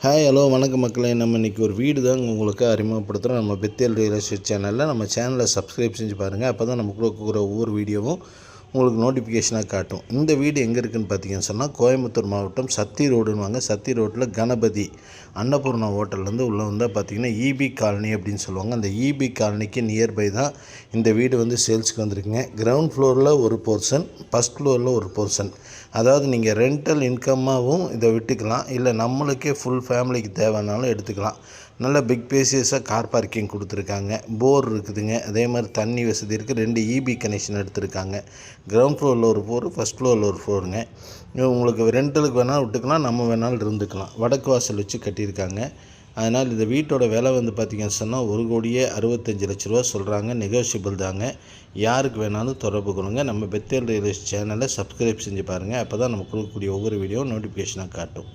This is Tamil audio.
ஹாய் ஹலோ வணக்கம் மக்களே. நம்ம இன்றைக்கி ஒரு வீடு தான் உங்களுக்கு அறிமுகப்படுத்துகிறோம். நம்ம பெத்தேல் ரியல் எஸ்டேட் சேனலில் நம்ம சேனலை சப்ஸ்கிரைப் செஞ்சு பாருங்கள். அப்போ தான் நமக்கு கொடுக்குற ஒவ்வொரு வீடியோவும் உங்களுக்கு நோட்டிஃபிகேஷனாக காட்டும். இந்த வீடு எங்கே இருக்குதுன்னு பார்த்தீங்கன்னு சொன்னால் கோயம்புத்தூர் மாவட்டம் சத்தி ரோடுன்னு சத்தி ரோட்டில் கணபதி அன்னபூர்ணா ஹோட்டல்லேருந்து உள்ளே வந்தால் பார்த்தீங்கன்னா இபி காலனி அப்படின்னு சொல்லுவாங்க. அந்த இபி காலனிக்கு நியர்பை தான் இந்த வீடு வந்து சேல்ஸுக்கு வந்திருக்குங்க. கிரவுண்ட் ஃப்ளோரில் ஒரு போர்ஷன், ஃபஸ்ட் ஃப்ளோரில் ஒரு போர்ஷன். அதாவது நீங்கள் ரெண்டல் இன்கம்மாகவும் இதை விட்டுக்கலாம், இல்லை நம்மளுக்கே ஃபுல் ஃபேமிலிக்கு தேவைன்னாலும் எடுத்துக்கலாம். நல்ல பிக் பேசியஸாக கார் பார்க்கிங் கொடுத்துருக்காங்க, போர் இருக்குதுங்க, அதே மாதிரி தண்ணி வசதி இருக்குது, 2 இபி கனெக்ஷன் எடுத்துருக்காங்க. கிரவுண்ட் ஃப்ளோரில் ஒரு ஃப்ளோர், ஃபஸ்ட் ஃப்ளோரில் ஒரு ஃப்ளோருங்க. உங்களுக்கு ரெண்டலுக்கு வேணாலும் விட்டுக்கலாம், நம்ம வேணாலும் இருந்துக்கலாம். வடக்கு வாசல் வச்சு கட்டியிருக்காங்க. அதனால் இந்த வீட்டோட விலை வந்து பார்த்திங்கன்னு சொன்னால் 1,65,00,000 சொல்கிறாங்க. நெகோஷியபிள் தாங்க. யாருக்கு வேணாலும் தொடர்பு கொள்ளுங்க. நம்ம பெத்தேல் ரியல் எஸ்டேட் சேனலை சப்ஸ்கிரைப் செஞ்சு பாருங்கள். அப்போ தான் நம்ம கொடுக்கக்கூடிய ஒவ்வொரு வீடியோ நோட்டிஃபிகேஷனாக காட்டும்.